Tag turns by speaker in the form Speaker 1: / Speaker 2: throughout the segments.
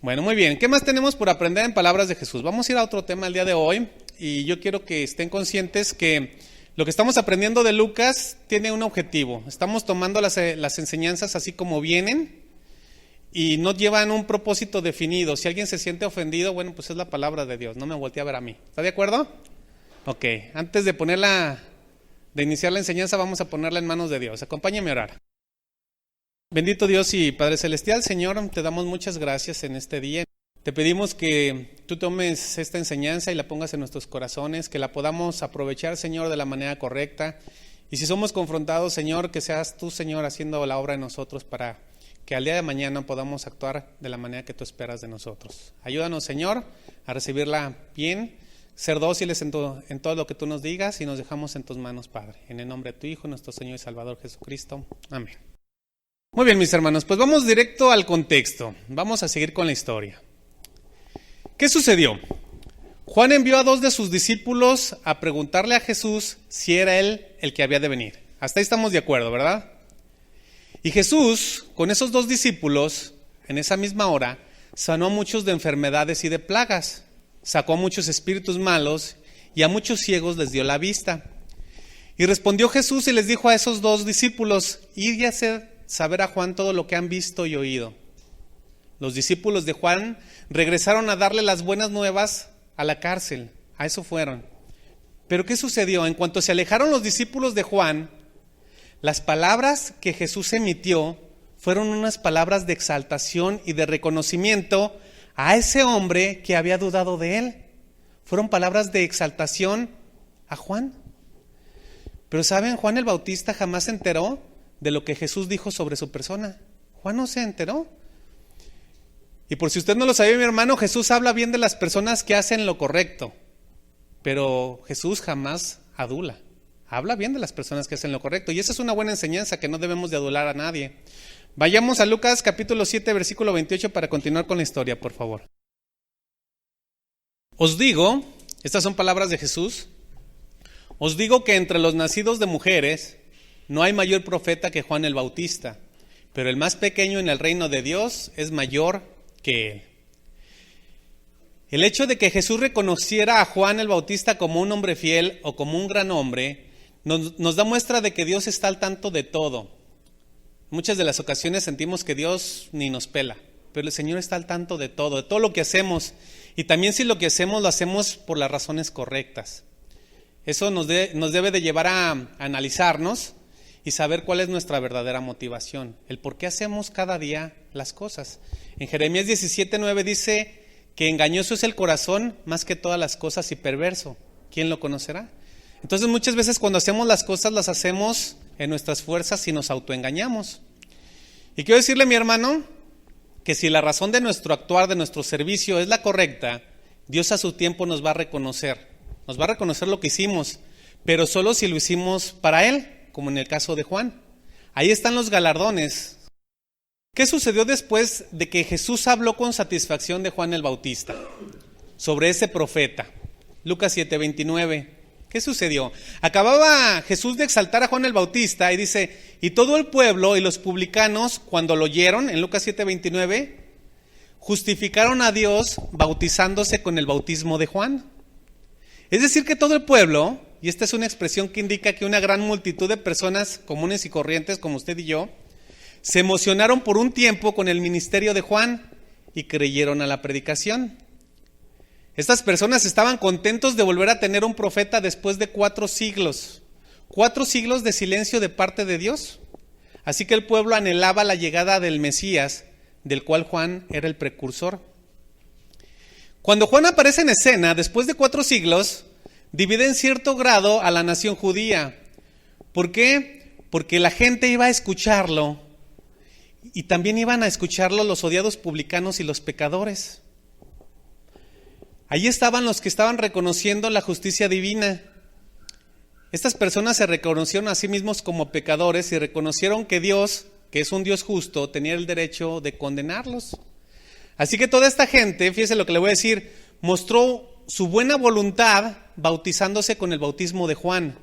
Speaker 1: Bueno, muy bien. ¿Qué más tenemos por aprender en palabras de Jesús? Vamos a ir a otro tema el día de hoy y yo quiero que estén conscientes que lo que estamos aprendiendo de Lucas tiene un objetivo. Estamos tomando las enseñanzas así como vienen y no llevan un propósito definido. Si alguien se siente ofendido, bueno, pues es la palabra de Dios, no me voltee a ver a mí. ¿Está de acuerdo? Ok, antes de iniciar la enseñanza, vamos a ponerla en manos de Dios. Acompáñame a orar. Bendito Dios y Padre Celestial, Señor, te damos muchas gracias en este día. Te pedimos que tú tomes esta enseñanza y la pongas en nuestros corazones, que la podamos aprovechar, Señor, de la manera correcta. Y si somos confrontados, Señor, que seas tú, Señor, haciendo la obra en nosotros para que al día de mañana podamos actuar de la manera que tú esperas de nosotros. Ayúdanos, Señor, a recibirla bien, ser dóciles en todo lo que tú nos digas y nos dejamos en tus manos, Padre. En el nombre de tu Hijo, nuestro Señor y Salvador Jesucristo. Amén. Muy bien, mis hermanos, pues vamos directo al contexto. Vamos a seguir con la historia. ¿Qué sucedió? Juan envió a 2 de sus discípulos a preguntarle a Jesús si era él el que había de venir. Hasta ahí estamos de acuerdo, ¿verdad? Y Jesús, con esos 2 discípulos, en esa misma hora, sanó a muchos de enfermedades y de plagas, sacó a muchos espíritus malos y a muchos ciegos les dio la vista. Y respondió Jesús y les dijo a esos 2 discípulos: id y haced saber a Juan todo lo que han visto y oído. Los discípulos de Juan regresaron a darle las buenas nuevas a la cárcel. A eso fueron. Pero ¿qué sucedió? En cuanto se alejaron los discípulos de Juan, las palabras que Jesús emitió fueron unas palabras de exaltación y de reconocimiento a ese hombre que había dudado de él. Fueron palabras de exaltación a Juan. Pero ¿saben? Juan el Bautista jamás se enteró de lo que Jesús dijo sobre su persona. Juan no se enteró. Y por si usted no lo sabía, mi hermano, Jesús habla bien de las personas que hacen lo correcto, pero Jesús jamás adula. Habla bien de las personas que hacen lo correcto, y esa es una buena enseñanza, que no debemos de adular a nadie. Vayamos a Lucas capítulo 7, versículo 28 para continuar con la historia, por favor. Os digo, estas son palabras de Jesús, os digo que entre los nacidos de mujeres no hay mayor profeta que Juan el Bautista, pero el más pequeño en el reino de Dios es mayor que él. El hecho de que Jesús reconociera a Juan el Bautista como un hombre fiel o como un gran hombre nos da muestra de que Dios está al tanto de todo. Muchas de las ocasiones sentimos que Dios ni nos pela, pero el Señor está al tanto de todo lo que hacemos, y también si lo que hacemos lo hacemos por las razones correctas. Eso nos debe de llevar a analizarnos y saber cuál es nuestra verdadera motivación, el por qué hacemos cada día las cosas. En Jeremías 17:9 dice que engañoso es el corazón más que todas las cosas y perverso. ¿Quién lo conocerá? Entonces muchas veces cuando hacemos las cosas las hacemos en nuestras fuerzas y nos autoengañamos. Y quiero decirle, mi hermano, que si la razón de nuestro actuar, de nuestro servicio es la correcta, Dios a su tiempo nos va a reconocer. Nos va a reconocer lo que hicimos, pero solo si lo hicimos para Él, como en el caso de Juan. Ahí están los galardones. ¿Qué sucedió después de que Jesús habló con satisfacción de Juan el Bautista sobre ese profeta? Lucas 7:29. ¿Qué sucedió? Acababa Jesús de exaltar a Juan el Bautista y dice: y todo el pueblo y los publicanos, cuando lo oyeron, en Lucas 7:29, justificaron a Dios bautizándose con el bautismo de Juan. Es decir, que todo el pueblo, y esta es una expresión que indica que una gran multitud de personas comunes y corrientes como usted y yo, se emocionaron por un tiempo con el ministerio de Juan y creyeron a la predicación. Estas personas estaban contentos de volver a tener un profeta después de 4 siglos. 4 siglos de silencio de parte de Dios. Así que el pueblo anhelaba la llegada del Mesías, del cual Juan era el precursor. Cuando Juan aparece en escena, después de 4 siglos, divide en cierto grado a la nación judía. ¿Por qué? Porque la gente iba a escucharlo y también iban a escucharlo los odiados publicanos y los pecadores. Allí estaban los que estaban reconociendo la justicia divina. Estas personas se reconocieron a sí mismos como pecadores y reconocieron que Dios, que es un Dios justo, tenía el derecho de condenarlos. Así que toda esta gente, fíjese lo que le voy a decir, mostró su buena voluntad bautizándose con el bautismo de Juan.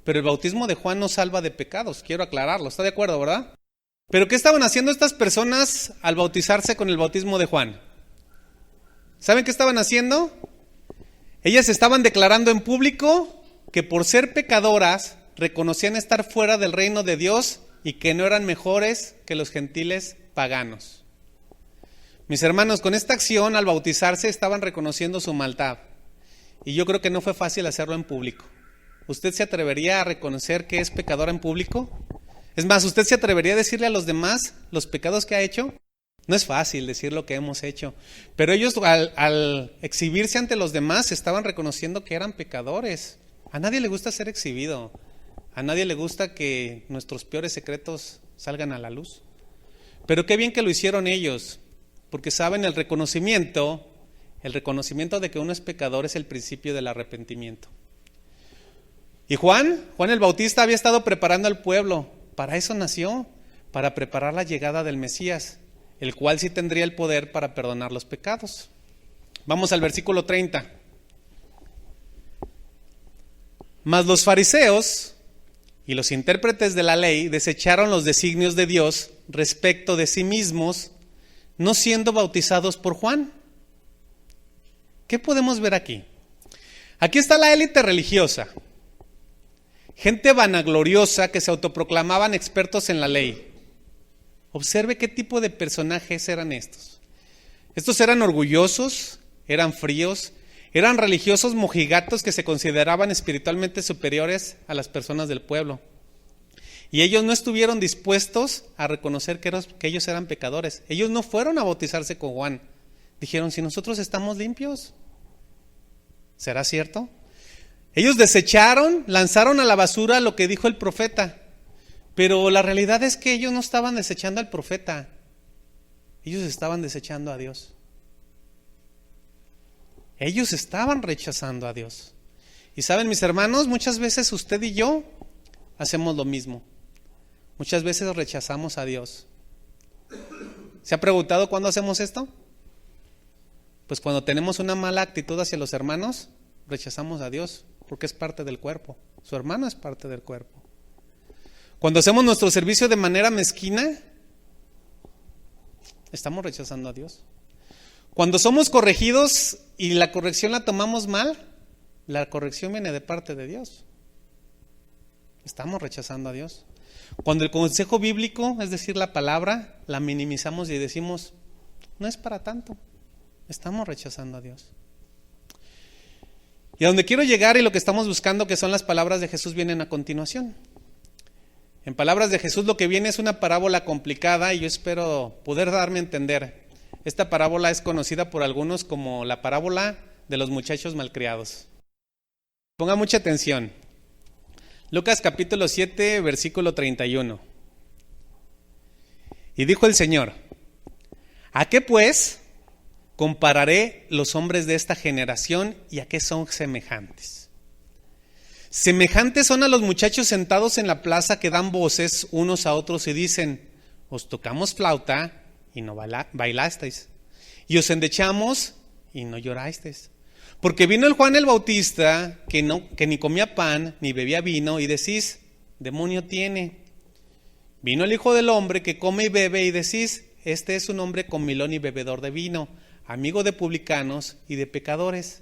Speaker 1: Pero el bautismo de Juan no salva de pecados, quiero aclararlo, ¿está de acuerdo, verdad? Pero ¿qué estaban haciendo estas personas al bautizarse con el bautismo de Juan? ¿Saben qué estaban haciendo? Ellas estaban declarando en público que por ser pecadoras reconocían estar fuera del reino de Dios y que no eran mejores que los gentiles paganos. Mis hermanos, con esta acción al bautizarse estaban reconociendo su maldad. Y yo creo que no fue fácil hacerlo en público. ¿Usted se atrevería a reconocer que es pecadora en público? Es más, ¿usted se atrevería a decirle a los demás los pecados que ha hecho? No es fácil decir lo que hemos hecho, pero ellos al exhibirse ante los demás estaban reconociendo que eran pecadores. A nadie le gusta ser exhibido, a nadie le gusta que nuestros peores secretos salgan a la luz. Pero qué bien que lo hicieron ellos, porque saben, el reconocimiento de que uno es pecador es el principio del arrepentimiento. Y Juan el Bautista había estado preparando al pueblo, para eso nació, para preparar la llegada del Mesías, el cual sí tendría el poder para perdonar los pecados. Vamos al versículo 30. Mas los fariseos y los intérpretes de la ley desecharon los designios de Dios respecto de sí mismos, no siendo bautizados por Juan. ¿Qué podemos ver aquí? Aquí está la élite religiosa, gente vanagloriosa que se autoproclamaban expertos en la ley. Observe qué tipo de personajes eran estos. Estos eran orgullosos, eran fríos, eran religiosos mojigatos que se consideraban espiritualmente superiores a las personas del pueblo. Y ellos no estuvieron dispuestos a reconocer que ellos eran pecadores. Ellos no fueron a bautizarse con Juan. Dijeron, si nosotros estamos limpios, ¿será cierto? Ellos desecharon, lanzaron a la basura lo que dijo el profeta. Pero la realidad es que ellos no estaban desechando al profeta, ellos estaban desechando a Dios. Ellos estaban rechazando a Dios. Y saben, mis hermanos, muchas veces usted y yo hacemos lo mismo. Muchas veces rechazamos a Dios. ¿Se ha preguntado cuándo hacemos esto? Pues cuando tenemos una mala actitud hacia los hermanos, rechazamos a Dios, porque es parte del cuerpo. Su hermano es parte del cuerpo. Cuando hacemos nuestro servicio de manera mezquina, estamos rechazando a Dios. Cuando somos corregidos y la corrección la tomamos mal, la corrección viene de parte de Dios. Estamos rechazando a Dios. Cuando el consejo bíblico, es decir, la palabra, la minimizamos y decimos, no es para tanto, estamos rechazando a Dios. Y a donde quiero llegar y lo que estamos buscando, que son las palabras de Jesús, vienen a continuación. En palabras de Jesús lo que viene es una parábola complicada y yo espero poder darme a entender. Esta parábola es conocida por algunos como la parábola de los muchachos malcriados. Ponga mucha atención. Lucas capítulo 7, versículo 31. Y dijo el Señor, ¿a qué pues compararé los hombres de esta generación y a qué son semejantes? Semejantes son a los muchachos sentados en la plaza que dan voces unos a otros y dicen, os tocamos flauta y no bailasteis, y os endechamos y no llorasteis. Porque vino el Juan el Bautista que ni comía pan ni bebía vino y decís, demonio tiene. Vino el Hijo del Hombre que come y bebe y decís, este es un hombre comilón y bebedor de vino, amigo de publicanos y de pecadores.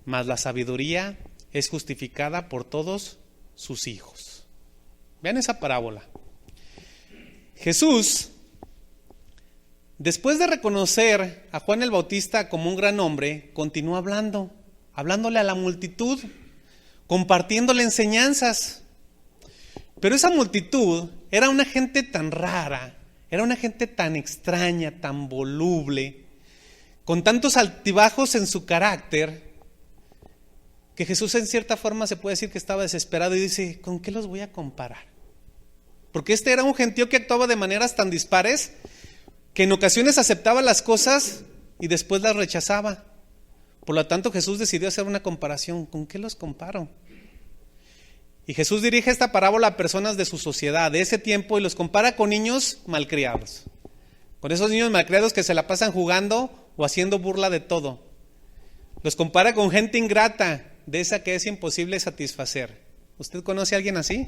Speaker 1: Mas la sabiduría es justificada por todos sus hijos. Vean esa parábola. Jesús, después de reconocer a Juan el Bautista como un gran hombre, continuó hablándole a la multitud, compartiéndole enseñanzas. Pero esa multitud era una gente tan rara, era una gente tan extraña, tan voluble, con tantos altibajos en su carácter, que Jesús en cierta forma se puede decir que estaba desesperado y dice, ¿con qué los voy a comparar? Porque este era un gentío que actuaba de maneras tan dispares que en ocasiones aceptaba las cosas y después las rechazaba. Por lo tanto, Jesús decidió hacer una comparación. ¿Con qué los comparo? Y Jesús dirige esta parábola a personas de su sociedad, de ese tiempo, y los compara con niños malcriados. Con esos niños malcriados que se la pasan jugando o haciendo burla de todo. Los compara con gente ingrata, de esa que es imposible satisfacer. ¿Usted conoce a alguien así?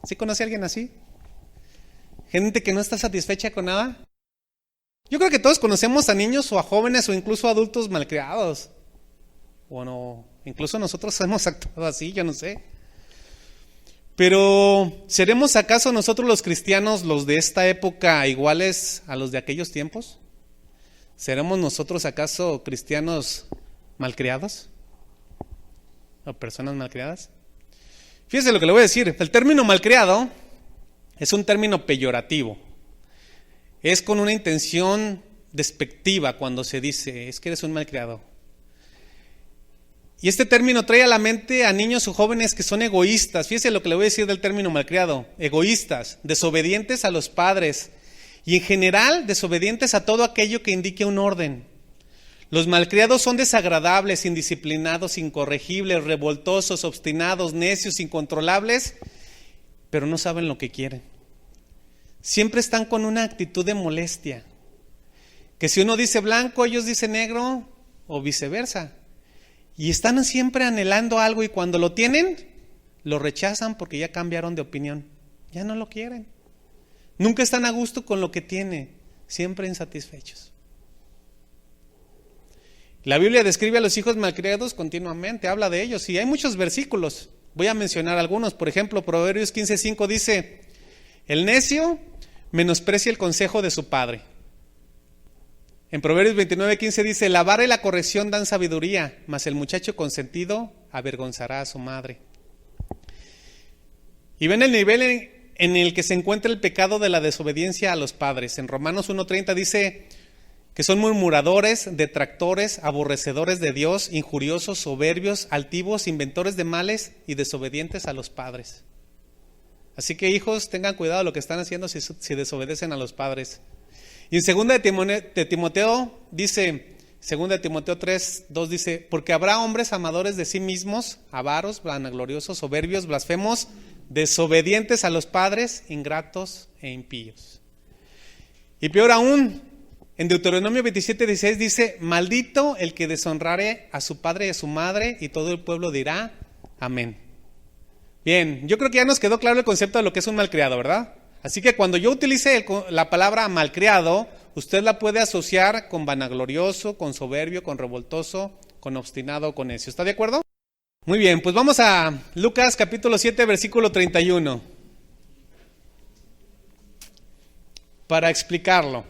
Speaker 1: ¿Sí conoce a alguien así? Gente que no está satisfecha con nada. Yo creo que todos conocemos a niños o a jóvenes o incluso a adultos malcriados. O no, incluso nosotros hemos actuado así, yo no sé. Pero, ¿seremos acaso nosotros los cristianos, los de esta época, iguales a los de aquellos tiempos? ¿Seremos nosotros acaso cristianos malcriados? ¿O personas malcriadas? Fíjese lo que le voy a decir. El término malcriado es un término peyorativo. Es con una intención despectiva cuando se dice, es que eres un malcriado. Y este término trae a la mente a niños o jóvenes que son egoístas. Fíjese lo que le voy a decir del término malcriado. Egoístas, desobedientes a los padres y en general desobedientes a todo aquello que indique un orden. Los malcriados son desagradables, indisciplinados, incorregibles, revoltosos, obstinados, necios, incontrolables, pero no saben lo que quieren. Siempre están con una actitud de molestia. Que si uno dice blanco, ellos dicen negro o viceversa. Y están siempre anhelando algo y cuando lo tienen, lo rechazan porque ya cambiaron de opinión. Ya no lo quieren. Nunca están a gusto con lo que tienen, siempre insatisfechos. La Biblia describe a los hijos malcriados continuamente, habla de ellos y hay muchos versículos. Voy a mencionar algunos. Por ejemplo, Proverbios 15:5 dice, el necio menosprecia el consejo de su padre. En Proverbios 29:15 dice, la vara y la corrección dan sabiduría, mas el muchacho consentido avergonzará a su madre. Y ven el nivel en el que se encuentra el pecado de la desobediencia a los padres. En Romanos 1:30 dice que son murmuradores, detractores, aborrecedores de Dios, injuriosos, soberbios, altivos, inventores de males y desobedientes a los padres. Así que hijos, tengan cuidado de lo que están haciendo si desobedecen a los padres. Y en 2 de Timoteo dice, 2 de Timoteo 3:2 dice, porque habrá hombres amadores de sí mismos, avaros, vanagloriosos, soberbios, blasfemos, desobedientes a los padres, ingratos e impíos. Y peor aún, en Deuteronomio 27:16 dice, maldito el que deshonrare a su padre y a su madre, y todo el pueblo dirá, amén. Bien, yo creo que ya nos quedó claro el concepto de lo que es un malcriado, ¿verdad? Así que cuando yo utilice la palabra malcriado, usted la puede asociar con vanaglorioso, con soberbio, con revoltoso, con obstinado, con necio. ¿Está de acuerdo? Muy bien, pues vamos a Lucas capítulo 7, versículo 31. Para explicarlo,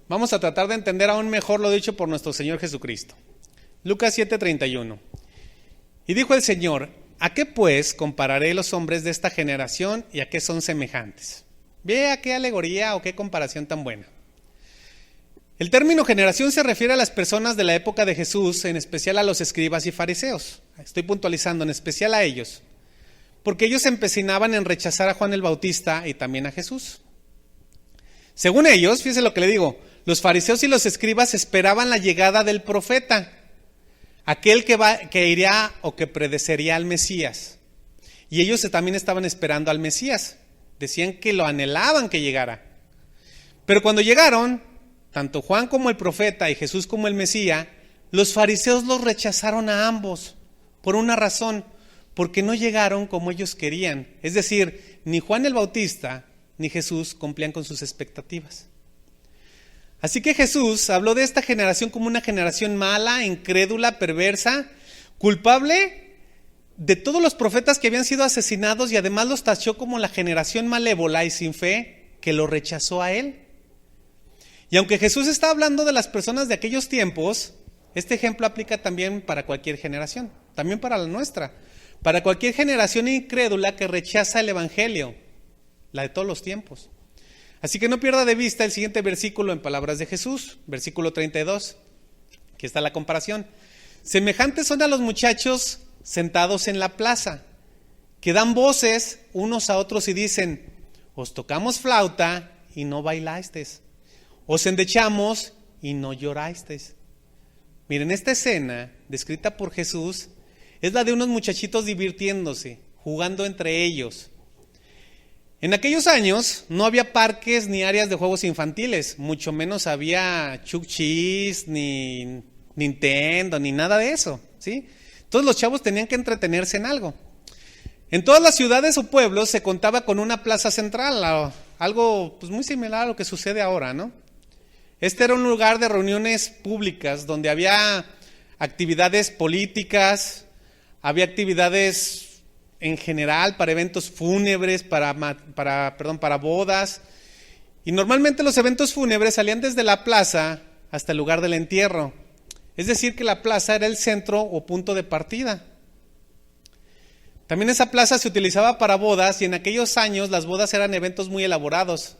Speaker 1: vamos a tratar de entender aún mejor lo dicho por nuestro Señor Jesucristo. Lucas 7, 31. Y dijo el Señor, ¿a qué pues compararé los hombres de esta generación y a qué son semejantes? Ve a qué alegoría o qué comparación tan buena. El término generación se refiere a las personas de la época de Jesús, en especial a los escribas y fariseos. Estoy puntualizando, en especial a ellos, porque ellos se empecinaban en rechazar a Juan el Bautista y también a Jesús. Según ellos, fíjense lo que le digo, los fariseos y los escribas esperaban la llegada del profeta, aquel que iría o que predecería al Mesías. Y ellos también estaban esperando al Mesías. Decían que lo anhelaban que llegara. Pero cuando llegaron, tanto Juan como el profeta y Jesús como el Mesías, los fariseos los rechazaron a ambos por una razón, porque no llegaron como ellos querían. Es decir, ni Juan el Bautista ni Jesús cumplían con sus expectativas. Así que Jesús habló de esta generación como una generación mala, incrédula, perversa, culpable de todos los profetas que habían sido asesinados y además los tachó como la generación malévola y sin fe que lo rechazó a él. Y aunque Jesús está hablando de las personas de aquellos tiempos, este ejemplo aplica también para cualquier generación, también para la nuestra, para cualquier generación incrédula que rechaza el evangelio, la de todos los tiempos. Así que no pierda de vista el siguiente versículo en palabras de Jesús, versículo 32. Aquí está la comparación. Semejantes son a los muchachos sentados en la plaza, que dan voces unos a otros y dicen, os tocamos flauta y no bailasteis, os endechamos y no llorasteis. Miren, esta escena descrita por Jesús es la de unos muchachitos divirtiéndose, jugando entre ellos. En aquellos años no había parques ni áreas de juegos infantiles, mucho menos había Chuck E. Cheese, ni Nintendo, ni nada de eso, ¿sí? Todos los chavos tenían que entretenerse en algo. En todas las ciudades o pueblos se contaba con una plaza central, algo pues muy similar a lo que sucede ahora, ¿no? Este era un lugar de reuniones públicas donde había actividades políticas, había actividades en general para eventos fúnebres, para bodas. Y normalmente los eventos fúnebres salían desde la plaza hasta el lugar del entierro. Es decir, que la plaza era el centro o punto de partida. También esa plaza se utilizaba para bodas y en aquellos años las bodas eran eventos muy elaborados.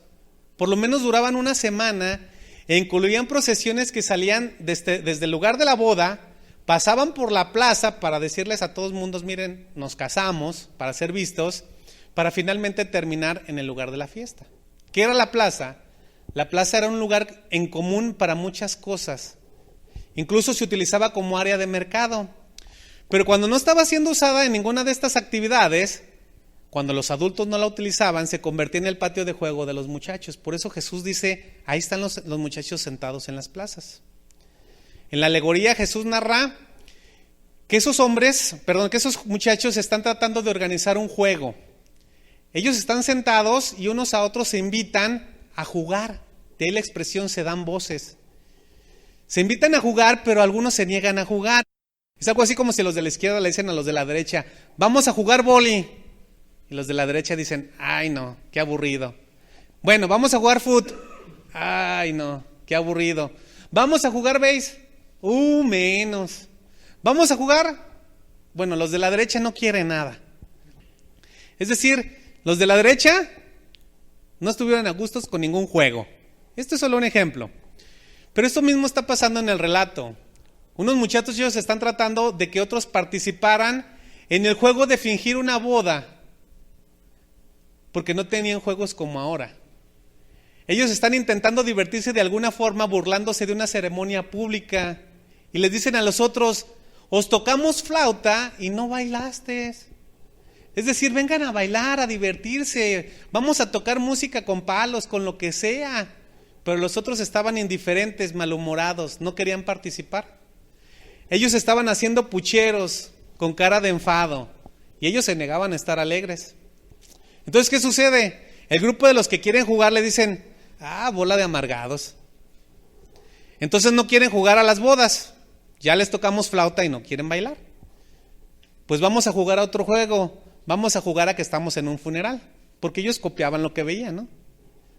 Speaker 1: Por lo menos duraban una semana e incluían procesiones que salían desde el lugar de la boda, pasaban por la plaza para decirles a todos mundos, miren, nos casamos, para ser vistos, para finalmente terminar en el lugar de la fiesta. ¿Qué era la plaza? La plaza era un lugar en común para muchas cosas. Incluso se utilizaba como área de mercado. Pero cuando no estaba siendo usada en ninguna de estas actividades, cuando los adultos no la utilizaban, se convertía en el patio de juego de los muchachos. Por eso Jesús dice, ahí están los muchachos sentados en las plazas. En la alegoría Jesús narra que esos muchachos están tratando de organizar un juego. Ellos están sentados y unos a otros se invitan a jugar. De ahí la expresión se dan voces. Se invitan a jugar, pero algunos se niegan a jugar. Es algo así como si los de la izquierda le dicen a los de la derecha, vamos a jugar boli. Y los de la derecha dicen, ay no, qué aburrido. Bueno, vamos a jugar fut. Ay no, qué aburrido. Vamos a jugar base. Menos. Vamos a jugar. Bueno, los de la derecha no quieren nada. Es decir, los de la derecha no estuvieron a gustos con ningún juego. Esto es solo un ejemplo. Pero esto mismo está pasando en el relato. Unos muchachos ellos están tratando de que otros participaran en el juego de fingir una boda, porque no tenían juegos como ahora. Ellos están intentando divertirse de alguna forma burlándose de una ceremonia pública y les dicen a los otros, os tocamos flauta y no bailaste. Es decir, vengan a bailar, a divertirse, vamos a tocar música con palos, con lo que sea. Pero los otros estaban indiferentes, malhumorados, no querían participar. Ellos estaban haciendo pucheros con cara de enfado y ellos se negaban a estar alegres. Entonces, ¿qué sucede? El grupo de los que quieren jugar le dicen, bola de amargados. Entonces no quieren jugar a las bodas, ya les tocamos flauta y no quieren bailar. Pues vamos a jugar a otro juego, vamos a jugar a que estamos en un funeral, porque ellos copiaban lo que veían, ¿no?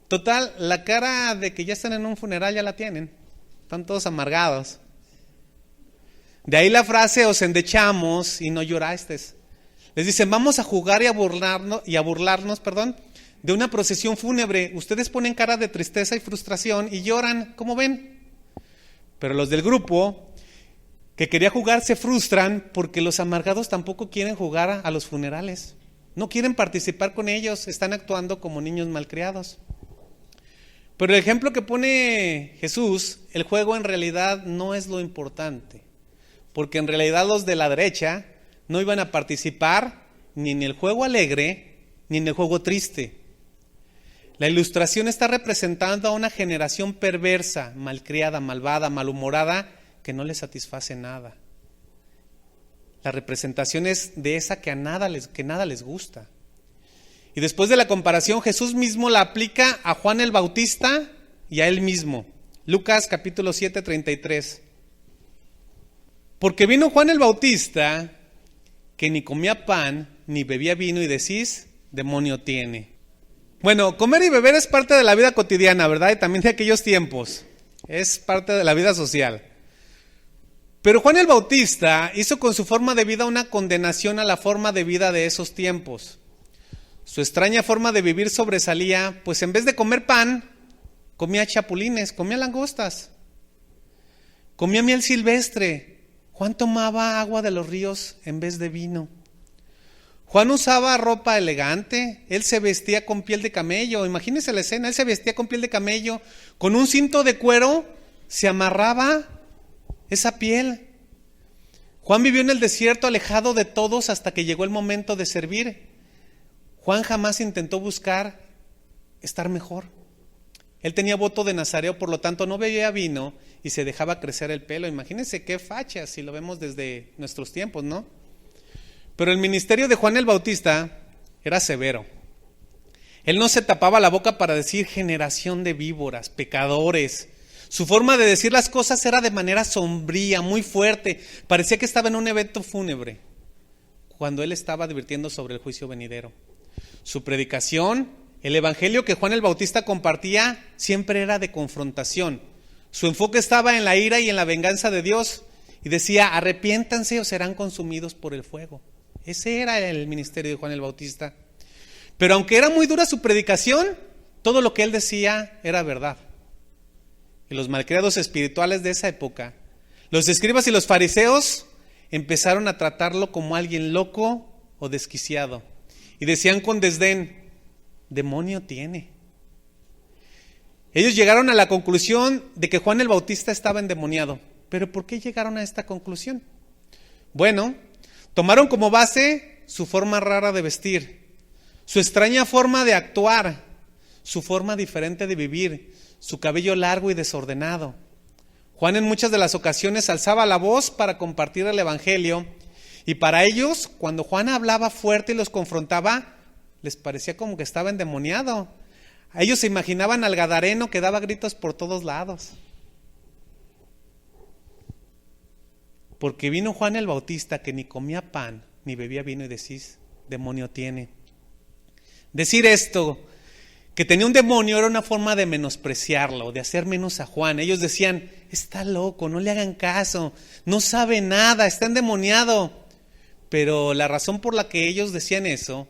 Speaker 1: Total, la cara de que ya están en un funeral ya la tienen, están todos amargados. De ahí la frase, os endechamos y no llorasteis. Les dicen, vamos a jugar y a burlarnos, de una procesión fúnebre. Ustedes ponen cara de tristeza y frustración y lloran, ¿cómo ven? Pero los del grupo que quería jugar se frustran porque los amargados tampoco quieren jugar a los funerales. No quieren participar con ellos, están actuando como niños malcriados. Pero el ejemplo que pone Jesús, el juego en realidad no es lo importante. Porque en realidad los de la derecha no iban a participar ni en el juego alegre ni en el juego triste. La ilustración está representando a una generación perversa, malcriada, malvada, malhumorada, que no les satisface nada. La representación es de esa que nada les gusta. Y después de la comparación, Jesús mismo la aplica a Juan el Bautista y a él mismo. Lucas capítulo 7, 33. Porque vino Juan el Bautista, que ni comía pan, ni bebía vino, y decís, demonio tiene. Bueno, comer y beber es parte de la vida cotidiana, ¿verdad? Y también de aquellos tiempos. Es parte de la vida social. Pero Juan el Bautista hizo con su forma de vida una condenación a la forma de vida de esos tiempos. Su extraña forma de vivir sobresalía, pues en vez de comer pan, comía chapulines, comía langostas, comía miel silvestre. Juan tomaba agua de los ríos en vez de vino. Juan usaba ropa elegante, él se vestía con piel de camello, imagínense la escena, él se vestía con piel de camello, con un cinto de cuero se amarraba esa piel. Juan vivió en el desierto alejado de todos hasta que llegó el momento de servir. Juan jamás intentó buscar estar mejor. Él tenía voto de nazareo, por lo tanto no bebía vino y se dejaba crecer el pelo. Imagínense qué facha si lo vemos desde nuestros tiempos, ¿no? Pero el ministerio de Juan el Bautista era severo. Él no se tapaba la boca para decir generación de víboras, pecadores. Su forma de decir las cosas era de manera sombría, muy fuerte. Parecía que estaba en un evento fúnebre cuando él estaba advirtiendo sobre el juicio venidero. Su predicación, el evangelio que Juan el Bautista compartía, siempre era de confrontación. Su enfoque estaba en la ira y en la venganza de Dios. Y decía, arrepiéntanse o serán consumidos por el fuego. Ese era el ministerio de Juan el Bautista. Pero aunque era muy dura su predicación, todo lo que él decía era verdad. Y los malcriados espirituales de esa época, los escribas y los fariseos, empezaron a tratarlo como alguien loco o desquiciado. Y decían con desdén, demonio tiene. Ellos llegaron a la conclusión de que Juan el Bautista estaba endemoniado. ¿Pero por qué llegaron a esta conclusión? Bueno, tomaron como base su forma rara de vestir, su extraña forma de actuar, su forma diferente de vivir, su cabello largo y desordenado. Juan en muchas de las ocasiones alzaba la voz para compartir el evangelio, y para ellos, cuando Juan hablaba fuerte y los confrontaba, les parecía como que estaba endemoniado. A ellos se imaginaban al gadareno que daba gritos por todos lados. Porque vino Juan el Bautista que ni comía pan ni bebía vino y decís, demonio tiene. Decir esto, que tenía un demonio, era una forma de menospreciarlo, de hacer menos a Juan. Ellos decían, está loco, no le hagan caso, no sabe nada, está endemoniado. Pero la razón por la que ellos decían eso,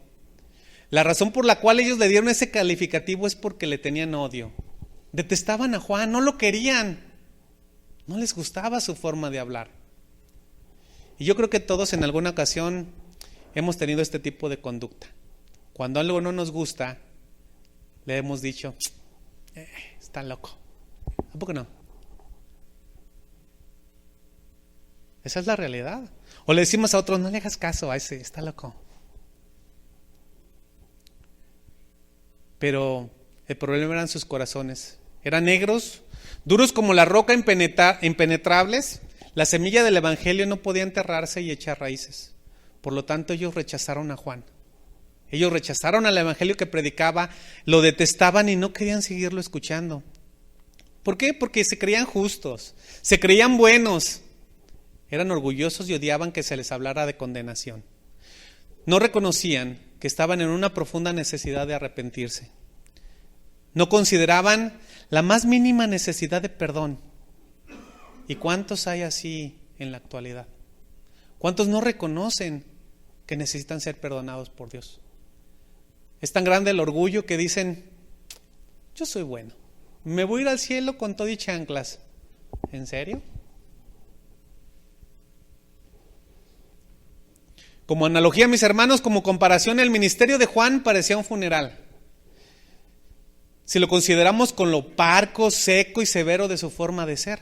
Speaker 1: la razón por la cual ellos le dieron ese calificativo es porque le tenían odio. Detestaban a Juan, no lo querían, no les gustaba su forma de hablar. Y yo creo que todos en alguna ocasión hemos tenido este tipo de conducta. Cuando algo no nos gusta, le hemos dicho, está loco. ¿A poco no? Esa es la realidad. O le decimos a otros, no le hagas caso a ese, está loco. Pero el problema eran sus corazones. Eran negros, duros como la roca, impenetrables. La semilla del evangelio no podía enterrarse y echar raíces. Por lo tanto, ellos rechazaron a Juan. Ellos rechazaron al evangelio que predicaba, lo detestaban y no querían seguirlo escuchando. ¿Por qué? Porque se creían justos, se creían buenos. Eran orgullosos y odiaban que se les hablara de condenación. No reconocían que estaban en una profunda necesidad de arrepentirse. No consideraban la más mínima necesidad de perdón. ¿Y cuántos hay así en la actualidad? ¿Cuántos no reconocen que necesitan ser perdonados por Dios? Es tan grande el orgullo que dicen, yo soy bueno, me voy a ir al cielo con todo y chanclas. ¿En serio? Como analogía, mis hermanos, como comparación, el ministerio de Juan parecía un funeral. Si lo consideramos con lo parco, seco y severo de su forma de ser.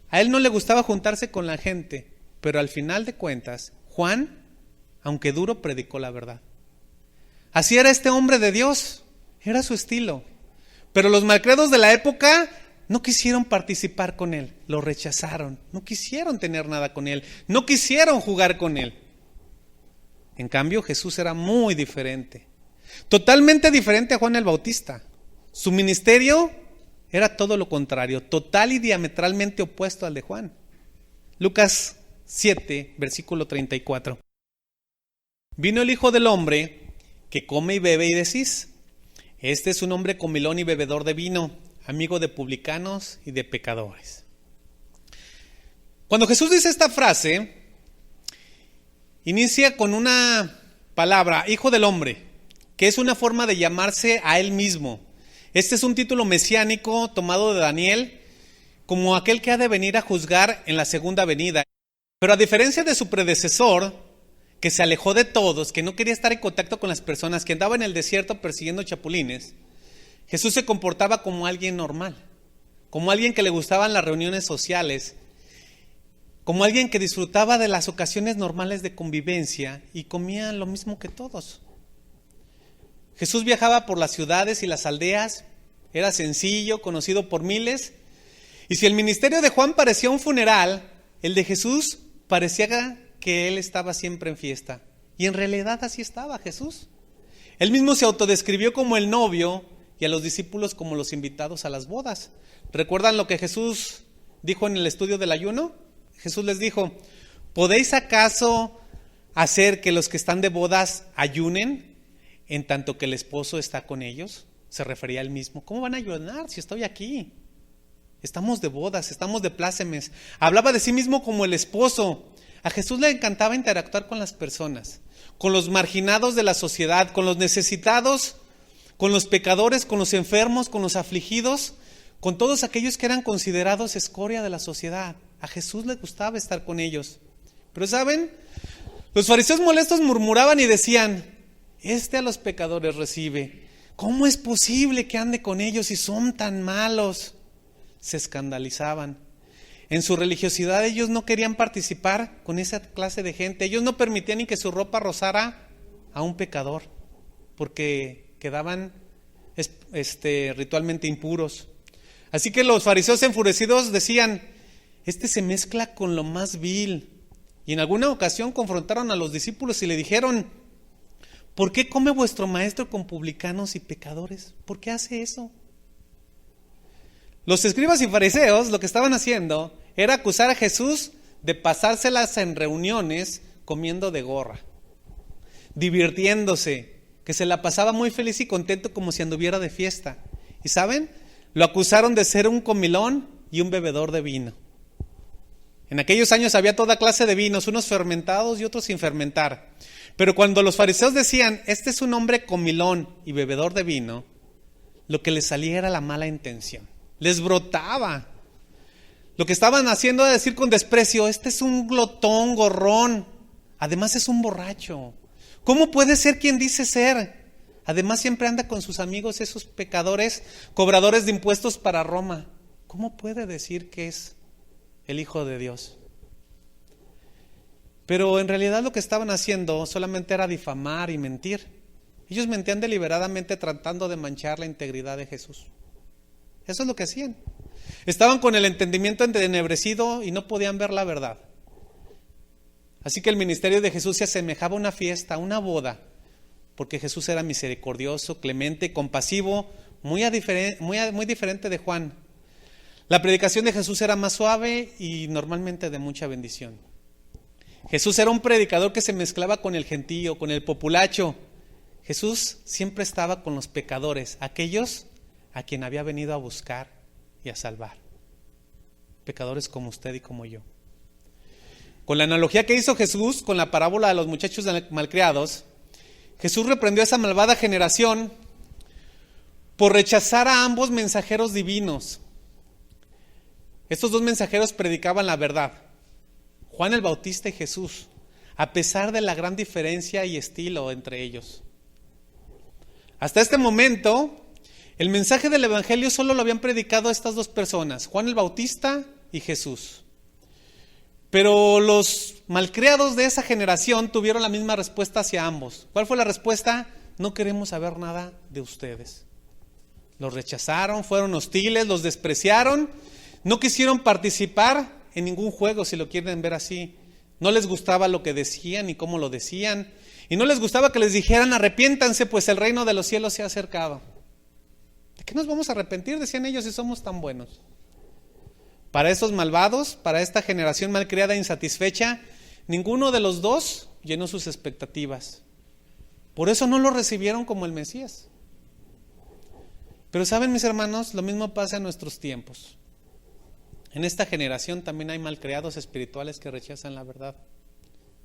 Speaker 1: A él no le gustaba juntarse con la gente, pero al final de cuentas, Juan, aunque duro, predicó la verdad. Así era este hombre de Dios, era su estilo. Pero los malcriados de la época no quisieron participar con él, lo rechazaron, no quisieron tener nada con él, no quisieron jugar con él. En cambio, Jesús era muy diferente, totalmente diferente a Juan el Bautista. Su ministerio era todo lo contrario, total y diametralmente opuesto al de Juan. Lucas 7, versículo 34. Vino el Hijo del Hombre que come y bebe y decís, este es un hombre comilón y bebedor de vino, amigo de publicanos y de pecadores. Cuando Jesús dice esta frase, inicia con una palabra, Hijo del Hombre, que es una forma de llamarse a él mismo. Este es un título mesiánico tomado de Daniel como aquel que ha de venir a juzgar en la segunda venida. Pero a diferencia de su predecesor, que se alejó de todos, que no quería estar en contacto con las personas, que andaba en el desierto persiguiendo chapulines, Jesús se comportaba como alguien normal, como alguien que le gustaban las reuniones sociales, como alguien que disfrutaba de las ocasiones normales de convivencia y comía lo mismo que todos. Jesús viajaba por las ciudades y las aldeas, era sencillo, conocido por miles, y si el ministerio de Juan parecía un funeral, el de Jesús parecía que él estaba siempre en fiesta, y en realidad así estaba Jesús. Él mismo se autodescribió como el novio y a los discípulos como los invitados a las bodas. ¿Recuerdan lo que Jesús dijo en el estudio del ayuno? Jesús les dijo: ¿podéis acaso hacer que los que están de bodas ayunen en tanto que el esposo está con ellos? Se refería a él mismo. ¿Cómo van a ayunar si estoy aquí? Estamos de bodas, estamos de plácemes. Hablaba de sí mismo como el esposo. A Jesús le encantaba interactuar con las personas, con los marginados de la sociedad, con los necesitados, con los pecadores, con los enfermos, con los afligidos, con todos aquellos que eran considerados escoria de la sociedad. A Jesús le gustaba estar con ellos. Pero ¿saben? Los fariseos molestos murmuraban y decían: a los pecadores recibe. ¿Cómo es posible que ande con ellos si son tan malos? Se escandalizaban. En su religiosidad ellos no querían participar con esa clase de gente. Ellos no permitían ni que su ropa rozara a un pecador, porque quedaban ritualmente impuros. Así que los fariseos enfurecidos decían: se mezcla con lo más vil. Y en alguna ocasión confrontaron a los discípulos y le dijeron: ¿por qué come vuestro maestro con publicanos y pecadores? ¿Por qué hace eso? Los escribas y fariseos lo que estaban haciendo era acusar a Jesús de pasárselas en reuniones comiendo de gorra, divirtiéndose, que se la pasaba muy feliz y contento como si anduviera de fiesta. ¿Y saben? Lo acusaron de ser un comilón y un bebedor de vino. En aquellos años había toda clase de vinos, unos fermentados y otros sin fermentar. Pero cuando los fariseos decían: este es un hombre comilón y bebedor de vino, lo que les salía era la mala intención. Les brotaba. Lo que estaban haciendo era decir con desprecio: este es un glotón, gorrón. Además es un borracho. ¿Cómo puede ser quien dice ser? Además siempre anda con sus amigos, esos pecadores, cobradores de impuestos para Roma. ¿Cómo puede decir que es el Hijo de Dios? Pero en realidad lo que estaban haciendo solamente era difamar y mentir. Ellos mentían deliberadamente tratando de manchar la integridad de Jesús. Eso es lo que hacían. Estaban con el entendimiento entenebrecido y no podían ver la verdad. Así que el ministerio de Jesús se asemejaba a una fiesta, a una boda, porque Jesús era misericordioso, clemente, compasivo, muy diferente de Juan. La predicación de Jesús era más suave y normalmente de mucha bendición. Jesús era un predicador que se mezclaba con el gentío, con el populacho. Jesús siempre estaba con los pecadores, aquellos a quien había venido a buscar y a salvar. Pecadores como usted y como yo. Con la analogía que hizo Jesús con la parábola de los muchachos malcriados, Jesús reprendió a esa malvada generación por rechazar a ambos mensajeros divinos. Estos dos mensajeros predicaban la verdad, Juan el Bautista y Jesús, a pesar de la gran diferencia y estilo entre ellos. Hasta este momento, el mensaje del Evangelio solo lo habían predicado estas dos personas, Juan el Bautista y Jesús. Pero los malcriados de esa generación tuvieron la misma respuesta hacia ambos. ¿Cuál fue la respuesta? No queremos saber nada de ustedes. Los rechazaron, fueron hostiles, los despreciaron, no quisieron participar en ningún juego, si lo quieren ver así. No les gustaba lo que decían ni cómo lo decían, y no les gustaba que les dijeran: arrepiéntanse, pues el reino de los cielos se ha acercado. ¿De qué nos vamos a arrepentir?, decían ellos, si somos tan buenos. Para estos malvados, para esta generación malcriada e insatisfecha, ninguno de los dos llenó sus expectativas. Por eso no lo recibieron como el Mesías. Pero saben, mis hermanos, lo mismo pasa en nuestros tiempos. En esta generación también hay malcriados espirituales que rechazan la verdad,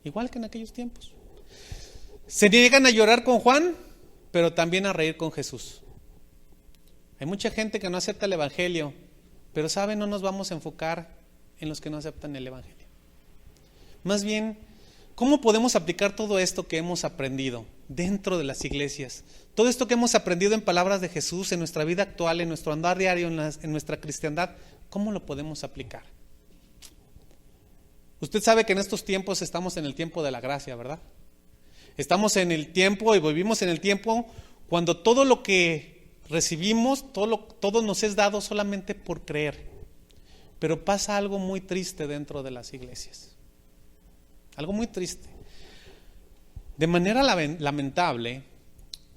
Speaker 1: igual que en aquellos tiempos. Se niegan a llorar con Juan, pero también a reír con Jesús. Hay mucha gente que no acepta el Evangelio, pero ¿saben? No nos vamos a enfocar en los que no aceptan el Evangelio. Más bien, ¿cómo podemos aplicar todo esto que hemos aprendido dentro de las iglesias? Todo esto que hemos aprendido en palabras de Jesús, en nuestra vida actual, en nuestro andar diario, en nuestra cristiandad, ¿cómo lo podemos aplicar? Usted sabe que en estos tiempos estamos en el tiempo de la gracia, ¿verdad? Estamos en el tiempo y vivimos en el tiempo cuando todo lo que recibimos, todo nos es dado solamente por creer. Pero pasa algo muy triste dentro de las iglesias. Algo muy triste. De manera lamentable,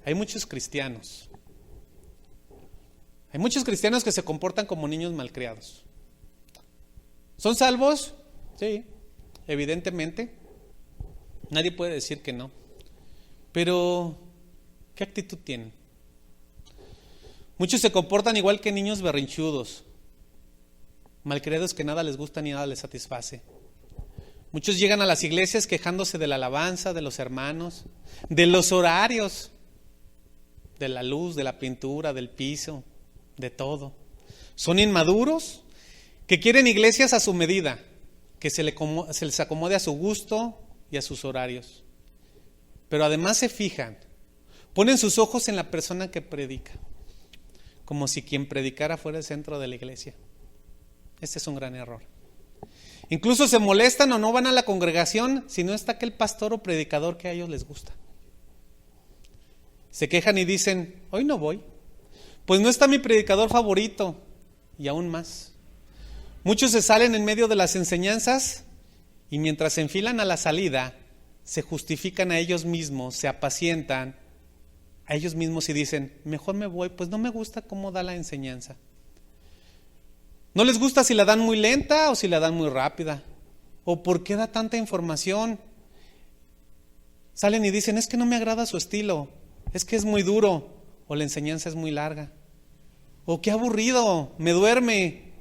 Speaker 1: hay muchos cristianos Hay muchos cristianos que se comportan como niños malcriados. ¿Son salvos? Sí, evidentemente. Nadie puede decir que no. Pero, ¿qué actitud tienen? Muchos se comportan igual que niños berrinchudos, malcriados que nada les gusta ni nada les satisface. Muchos llegan a las iglesias quejándose de la alabanza, de los hermanos, de los horarios, de la luz, de la pintura, del piso, de todo. Son inmaduros que quieren iglesias a su medida, que se les acomode a su gusto y a sus horarios. Pero además se fijan, ponen sus ojos en la persona que predica, como si quien predicara fuera el centro de la iglesia. Este es un gran error. Incluso se molestan o no van a la congregación si no está aquel pastor o predicador que a ellos les gusta. Se quejan y dicen, hoy no voy, pues no está mi predicador favorito, y aún más. Muchos se salen en medio de las enseñanzas y mientras se enfilan a la salida, se justifican a ellos mismos, se apacientan a ellos mismos y dicen, mejor me voy, pues no me gusta cómo da la enseñanza. No les gusta si la dan muy lenta o si la dan muy rápida, o por qué da tanta información. Salen y dicen, es que no me agrada su estilo, es que es muy duro, o la enseñanza es muy larga, o qué aburrido, me duerme,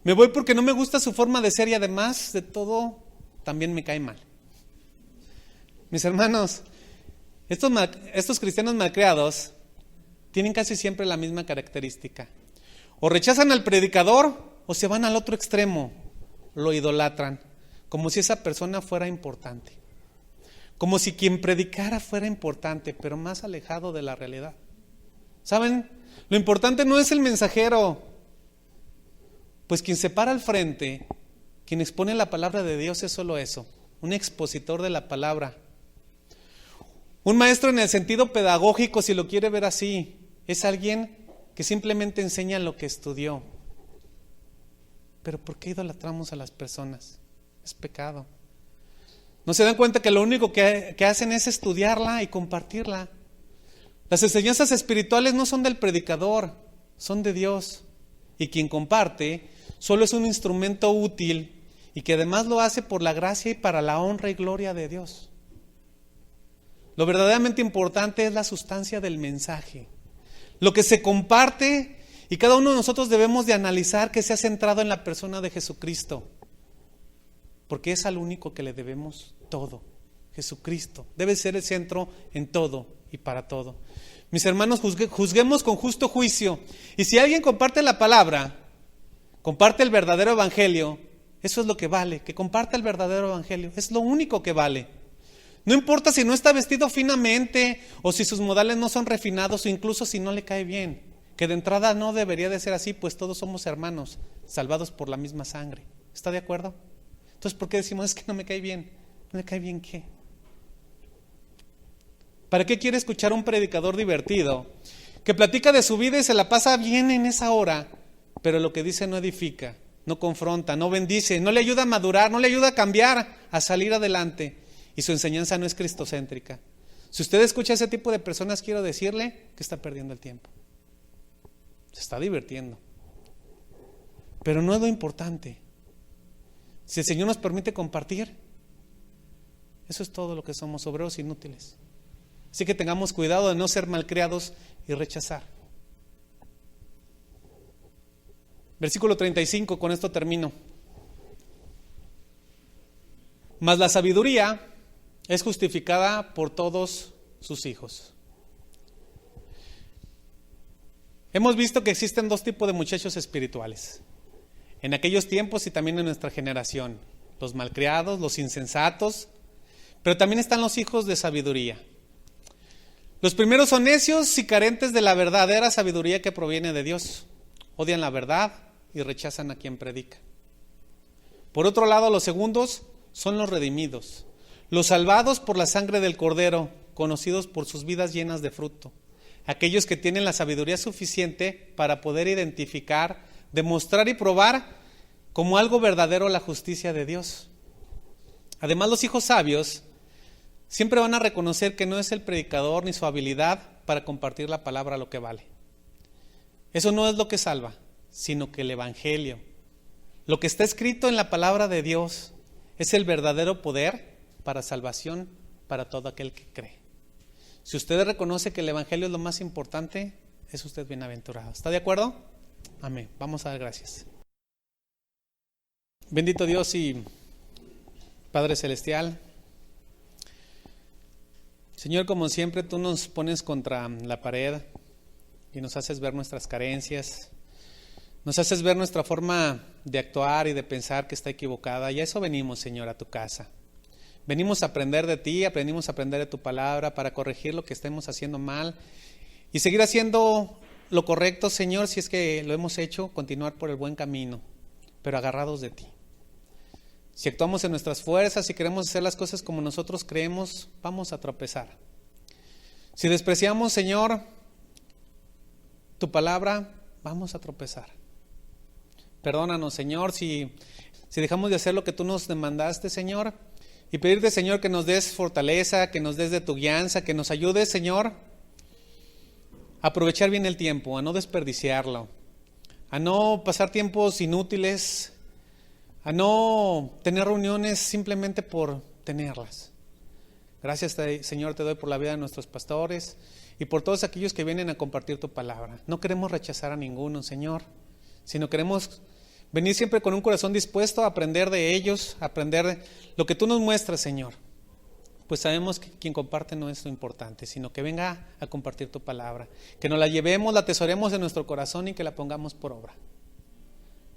Speaker 1: me voy porque no me gusta su forma de ser y además de todo, también me cae mal. Mis hermanos, estos cristianos malcriados tienen casi siempre la misma característica. O rechazan al predicador o se van al otro extremo, lo idolatran, como si esa persona fuera importante. Como si quien predicara fuera importante, pero más alejado de la realidad. ¿Saben? Lo importante no es el mensajero, pues quien se para al frente, quien expone la palabra de Dios es solo eso, un expositor de la palabra. Un maestro en el sentido pedagógico, si lo quiere ver así, es alguien que simplemente enseña lo que estudió. Pero ¿por qué idolatramos a las personas? Es pecado. ¿No se dan cuenta que lo único que hacen es estudiarla y compartirla? Las enseñanzas espirituales no son del predicador, son de Dios. Y quien comparte solo es un instrumento útil y que además lo hace por la gracia y para la honra y gloria de Dios. Lo verdaderamente importante es la sustancia del mensaje, lo que se comparte, y cada uno de nosotros debemos de analizar que sea centrado en la persona de Jesucristo, porque es al único que le debemos todo. Jesucristo debe ser el centro en todo y para todo. Mis hermanos, juzguemos con justo juicio, y si alguien comparte la palabra, comparte el verdadero evangelio, eso es lo que vale, que comparta el verdadero evangelio, es lo único que vale. No importa si no está vestido finamente o si sus modales no son refinados o incluso si no le cae bien, que de entrada no debería de ser así, pues todos somos hermanos, salvados por la misma sangre. ¿Está de acuerdo? Entonces, ¿por qué decimos es que no me cae bien? ¿No le cae bien qué? ¿Para qué quiere escuchar a un predicador divertido que platica de su vida y se la pasa bien en esa hora, pero lo que dice no edifica, no confronta, no bendice, no le ayuda a madurar, no le ayuda a cambiar, a salir adelante? Y su enseñanza no es cristocéntrica. Si usted escucha a ese tipo de personas, quiero decirle que está perdiendo el tiempo. Se está divirtiendo. Pero no es lo importante. Si el Señor nos permite compartir, eso es todo lo que somos, obreros inútiles. Así que tengamos cuidado de no ser malcriados y rechazar. Versículo 35, con esto termino. Mas la sabiduría es justificada por todos sus hijos. Hemos visto que existen dos tipos de muchachos espirituales, en aquellos tiempos y también en nuestra generación: los malcriados, los insensatos, pero también están los hijos de sabiduría. Los primeros son necios y carentes de la verdadera sabiduría que proviene de Dios. Odian la verdad y rechazan a quien predica. Por otro lado, los segundos son los redimidos, los salvados por la sangre del Cordero, conocidos por sus vidas llenas de fruto. Aquellos que tienen la sabiduría suficiente para poder identificar, demostrar y probar como algo verdadero la justicia de Dios. Además, los hijos sabios siempre van a reconocer que no es el predicador ni su habilidad para compartir la palabra lo que vale. Eso no es lo que salva, sino que el Evangelio, lo que está escrito en la palabra de Dios, es el verdadero poder para salvación para todo aquel que cree. Si usted reconoce que el Evangelio es lo más importante, es usted bienaventurado. ¿Está de acuerdo? Amén. Vamos a dar gracias. Bendito Dios y Padre Celestial, Señor, como siempre tú nos pones contra la pared y nos haces ver nuestras carencias, nos haces ver nuestra forma de actuar y de pensar que está equivocada, y a eso venimos, Señor, a tu casa. Venimos a aprender de ti, venimos a aprender de tu palabra para corregir lo que estemos haciendo mal y seguir haciendo lo correcto, Señor, si es que lo hemos hecho, continuar por el buen camino, pero agarrados de ti. Si actuamos en nuestras fuerzas y queremos hacer las cosas como nosotros creemos, vamos a tropezar. Si despreciamos, Señor, tu palabra, vamos a tropezar. Perdónanos, Señor, si dejamos de hacer lo que tú nos demandaste, Señor, y pedirte, Señor, que nos des fortaleza, que nos des de tu guianza, que nos ayudes, Señor, a aprovechar bien el tiempo, a no desperdiciarlo, a no pasar tiempos inútiles, a no tener reuniones simplemente por tenerlas. Gracias, Señor, te doy por la vida de nuestros pastores y por todos aquellos que vienen a compartir tu palabra. No queremos rechazar a ninguno, Señor, sino queremos venir siempre con un corazón dispuesto a aprender de ellos, a aprender lo que tú nos muestras, Señor. Pues sabemos que quien comparte no es lo importante, sino que venga a compartir tu palabra, que nos la llevemos, la atesoremos en nuestro corazón y que la pongamos por obra.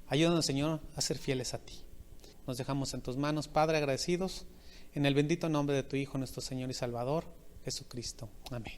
Speaker 1: Ayúdanos, Señor, a ser fieles a ti. Nos dejamos en tus manos, Padre, agradecidos, en el bendito nombre de tu Hijo, nuestro Señor y Salvador, Jesucristo. Amén.